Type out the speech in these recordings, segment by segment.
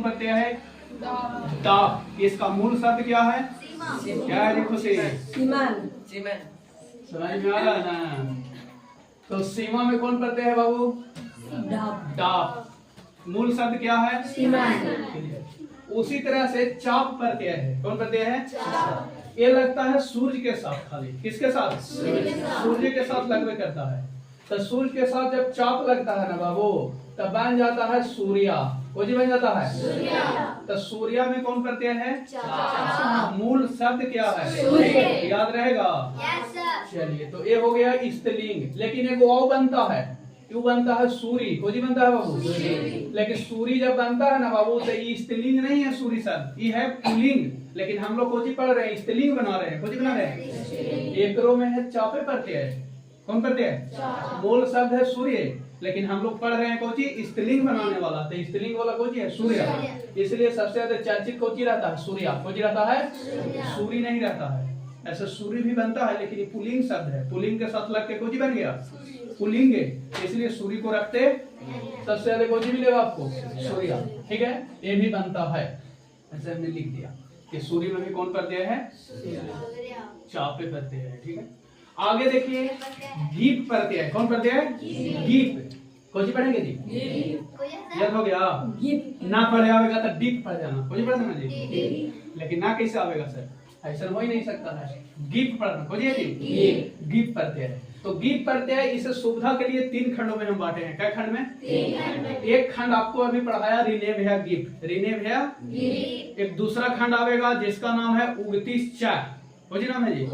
प्रत्यय है? दा। इसका मूल शब्द क्या है? क्या है देखो से? समझ में आ रहा है ना? तो सीमा में कौन प्रत्यय है बाबू? डा। मूल शब्द क्या है? उसी तरह से चाप प्रत्यय है। कौन प्रत्यय है? ये लगता है सूर्य के साथ खाली। किसके साथ? सूर्य के साथ लगवे करता है। तो सूर्य के साथ जब चाप लगता है ना बाबू, तब बन जाता है सूर्या। वो जी बन जाता है। तो सूर्या में कौन प्रत्यय है? मूल शब्द क्या है? याद रहेगा? चलिए, तो ये हो गया स्त्रीलिंग। लेकिन एक वाव बनता है, क्यों बनता है? सूरी। को जी बनता है बाबू? लेकिन सूरी जब बनता है ना बाबू, तो ये स्त्रीलिंग नहीं है। सूरी शब्द ये है पुल्लिंग। लेकिन हम लोग कोची पढ़ रहे हैं, स्त्रीलिंग बना रहे हैं। कोची बना रहे हैं? एकरो में है चापे प्रत्यय। कौन प्रत्यय? मूल शब्द है सूर्य, लेकिन हम लोग पढ़ रहे हैं कोची स्त्रीलिंग बनाने वाला। तो स्त्रीलिंग वाला कोची है? सूर्य। इसलिए सबसे ज्यादा चर्चित कोची रहता है? सूर्या। कोची रहता है? सूरी नहीं रहता है। ऐसा सूर्य भी बनता है, लेकिन ये पुल्लिंग शब्द है। पुल्लिंग के साथ लग के कोची बन गया पुल्लिंग, इसलिए सूर्य को रखते सबसे ज्यादा कोची मिलेगा आपको? सूर्या। ठीक है, ये भी बनता है। ऐसे हमने लिख दिया कि सूर्य में भी कौन प्रत्यय है? चापे प्रत्यय है। ठीक है, आगे देखिए गीप प्रत्यय। कौन प्रत्यय है? गीप। कोची पढ़ेंगे जी? याद हो गया? ना पढ़े आवेगा तो डीप पढ़ जाना। कोची पढ़ देना जी? लेकिन ना कैसे आवेगा सर? ऐसा हो ही नहीं सकता है। गीप पढ़ना। कोची है जी? गीप प्रत्यय है। तो गीप प्रत्यय इसे सुविधा के लिए 3 खंडों में हम बांटे हैं। क्या खंड में? 3 खंड में। एक खंड आपको अभी पढ़ाया रिनेव है गिफ्ट। रिनेव है। एक दूसरा खंड आवेगा जिसका नाम है उगतीस चा। कोई नाम है जी?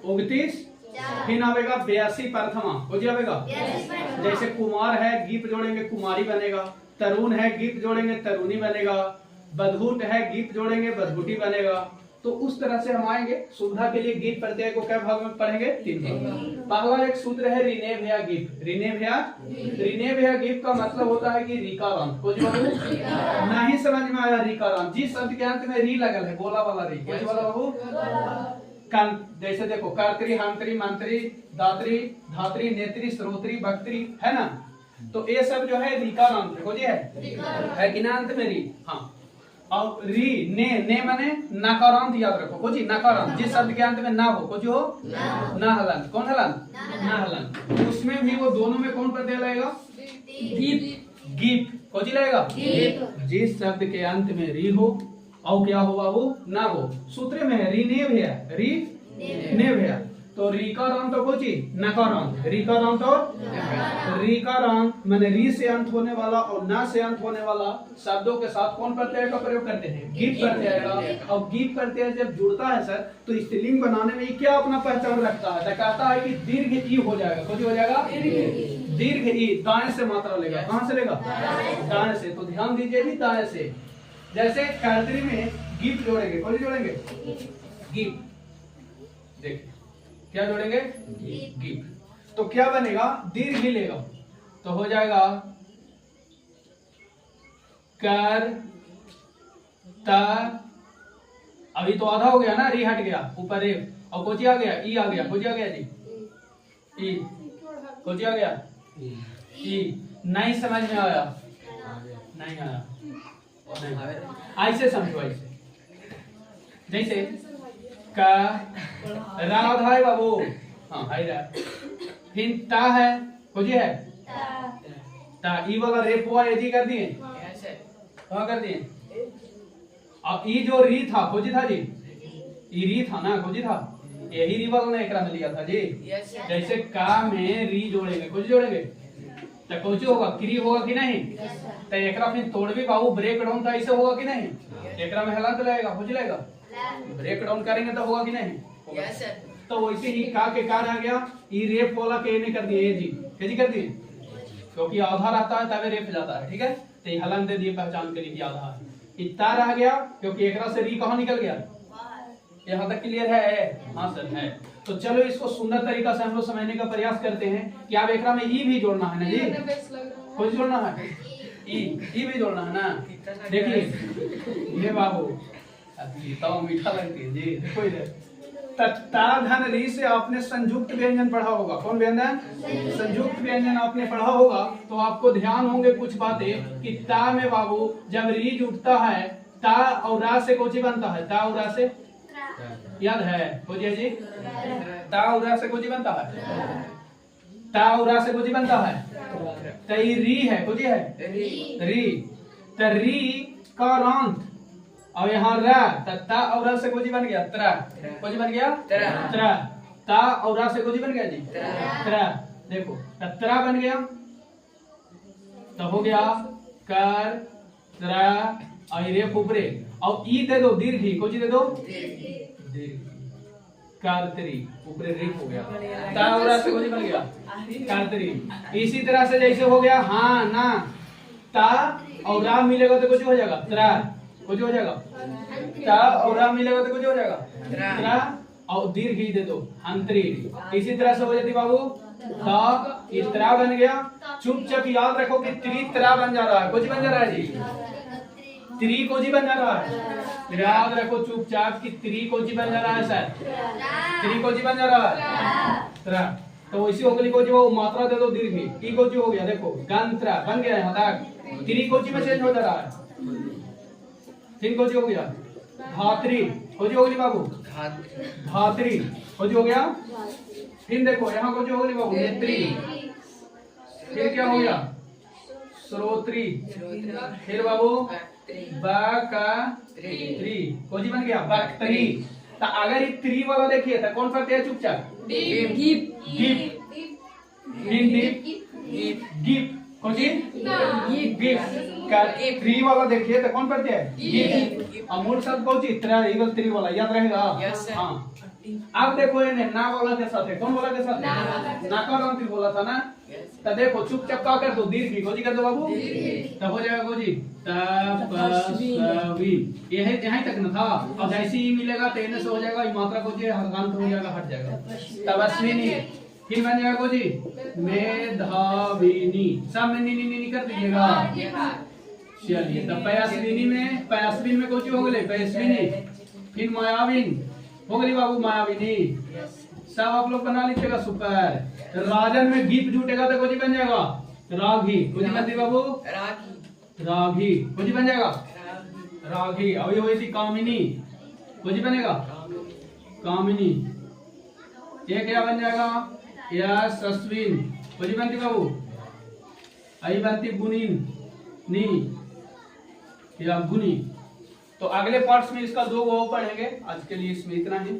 उगतीस। फिर आवेगा 82 प्रथमा। कोई आवेगा? जैसे कुमार है, गीप जोड़ेंगे कुमारी बनेगा। तरुण है, गीप जोड़ेंगे तरुणी बनेगा। बधूट है, गीप जोड़ेंगे बधूटी बनेगा। तो उस तरह से हम आएंगे। सुविधा के लिए गीप प्रत्यय को क्या भाग में पढ़ेंगे? 3 भाग। पहला एक सूत्र है रिनेव या गिफ्ट। रिनेव या गिफ्ट का मतलब होता है कि रिकाराम। कुछ बाबू नहीं समझ में आया? रिकाराम जिस शब्द के अंत में री लगल है, बोला वाला री। कुछ वाला बाबू? जैसे देखो कर्त्री, हंत्री, मंत्री, दात्री, धात्री, नेत्री, श्रोत्री, भक्त्री, है ना? तो ये सब जो है रिकाराम है कि ना अंत में री? हाँ। और री ने माने नकारांत। याद रखो कोची नकारांत जिस शब्द के अंत में ना हो। कोची हो? ना हलन। कौन हलन? ना हलन। उसमें भी वो दोनों में कौन प्रत्यय लगेगा? गीप। कोची लगेगा? जिस शब्द के अंत में री हो और क्या हो बाबू? ना हो। सूत्र में है रिनेव है। री नेव है। तो रिकारांत तो कोची नकारांत। रिकारांत और रिकारांत माने री से अंत होने वाला और ना से अंत होने वाला शब्दों के साथ कौन प्रत्यय का प्रयोग करते हैं? गीप प्रत्यय का। और गीप प्रत्यय जब जुड़ता है सर, तो स्त्रीलिंग बनाने में क्या अपना पहचान रखता है? तो कहता है कि दीर्घ ई हो जाएगा। कुछ हो जाएगा? दीर्घ ई। दाएं से मात्रा लेगा। कहां से लेगा? दाएं से। तो ध्यान दीजिए जी, दाएं से। जैसे कर्तरी में गीप जोड़ेंगे। कौन जोड़ेंगे? गीप। देखिए क्या जोड़ेंगे? गीप। तो क्या बनेगा? दीर्घ ही लेगा। तो हो जाएगा कर ता। अभी तो आधा हो गया ना, री हट गया ऊपर एक और कोची आ गया, ई आ गया। कोची आ गया जी? ई। कोची आ गया? ई। नहीं समझ में आया? नहीं आया? ऐसे समझो। ऐसे जैसे का राधा है बाबू। हाँ है रा। फिर ता है। खोजी है ता। ई वाला रेप हुआ यदि कर दिए। कहाँ कर दिए? अब ई जो री था खोजी था जी? ई री था ना? खोजी था। यही री वाला ने एकरा में लिया था जी। जैसे का में री जोड़ेंगे। खोजी जोड़ेंगे तो खोजी होगा? क्री होगा कि नहीं? तो एकरा फिर तोड़ भी बाबू ब्रेक डाउन था, ऐसे होगा कि नहीं? एकरा में हलांत लगेगा। खोजी लगेगा? ब्रेक डाउन करेंगे तो होगा कि नहीं? Yes sir. तो वैसे ही का के कार आ गया। ई रेप वाला के ने कर दिए जी। कैसे कर दिए? क्योंकि आधा रहता है तबे रेप जाता है। ठीक है, तो ये हलन दे दिए पहचान के लिए कि आधा है। इतना रह गया क्योंकि एकरा से री कहां निकल गया? यहाँ तक क्लियर है? हाँ सर है। तो चलो इसको सुंदर तरीका से हम लोग समझने का प्रयास करते हैं कि आप एकरा में ई भी जोड़ना है ना जी? कुछ जोड़ना है? ई भी जोड़ना है ना? देखिए ये बाबू तो मीठा लगती है जी। देखो इधर ता धन री से आपने संयुक्त व्यंजन पढ़ा होगा। कौन व्यंजन? संयुक्त व्यंजन आपने पढ़ा होगा। तो आपको ध्यान होंगे कुछ बातें कि ता में बाबू जब री जुटता है ता और रा से कोची बनता है? ता और रा से याद है खोजिए जी? ता और रा से कोची बनता है? ता और रा से कोची बनता है? तो ये री है, खोजी है री। तो री का रंत और यहाँ रा, ता और रा से कोची बन गया त्रा। कोची बन गया त्रा। ता और रा से कोची बन गया जी? त्रा। देखो त्रा बन गया तो हो गया कर त्रा और रे फुपरे और ई दे दो दीर्घी। कोची दे दो? दीर्घी। कार्तरी ऊपरे रे हो गया। ता और रा से कोची बन गया? कार्तरी। इसी तरह से जैसे हो गया हाँ ना, ता और रा मिलेगा तो कुछ हो जाएगा त्रा। कुछ हो जाएगा ता और रा मिलेगा तो कुछ हो जाएगा त्रा और दीर्घ ही दे दो हंत्री। इसी तरह से हो जाती बाबू ता, इस त्रा बन गया। चुपचाप याद रखो कि त्री त्रा बन जा रहा है। कुछ बन जा रहा है जी? त्री कोजी बन जा रहा है। याद रखो चुपचाप कि त्री कोजी बन जा रहा है सर। त्री कोजी बन जा रहा है त्रा। तो इसी होगली कोजी वो मात्रा दे दो दीर्घी। टी कोजी हो गया देखो गंत्रा बन गया यहाँ तक। त्री कोजी में चेंज हो जा रहा है। तीन कोजी हो गया धात्री। कोजी हो गई बाबू धात्री। कोजी हो गया। फिर देखो यहाँ कोजी हो गई बाबू नेत्री। फिर क्या हो गया श्रोत्री। फिर बाबू बकत्री। कोजी बन गया बकत्री। तो अगर ये त्री वाला देखिए तो कौन पढ़ते हैं चुपचाप? दीप। दीप। दीप। दीप। Cozy gift. त्री वाला देखिए तो कौन पढ़ते हैं? गिफ्ट। और मूल शब्द कोजी त्रा इगल त्री वाला याद रहेगा। हाँ अब देखो ये ना वाला के साथ है। कौन वाला के साथ? ना का रंग बोला था ना। तो देखो चुपचाप का कर दो दीर्घ। कोजी कर दो बाबू तब हो जाएगा कोजी तपस्वी। ये है यहीं तक न था। अब जैसे ही मिलेगा तो इनसे हो जाएगा ये मात्रा कोजी हरकांत हो जाएगा हट जाएगा तपस्विनी। फिर बन जाएगा कोजी मेधाविनी। सब में नी नी नी कर दीजिएगा। चलिए तब पयास्विनी में कोची हो गए पयास्विनी। फिर मायाविन हो गई बाबू मायाविनी। सब आप लोग बना लीजिएगा सुपर। राजन में गीत जुटेगा तो कोची बन जाएगा रागी। कोची बनती बाबू रागी। कोची बन जाएगा रागी। अभी हुई थी कामिनी। कोची बनेगा कामिनी। ये क्या बन जाएगा यशस्विन। कोची बनती बाबू आई बनती गुनीन नी या गुनी। तो अगले पार्ट्स में इसका दो वो पढ़ेंगे। आज के लिए इसमें इतना ही।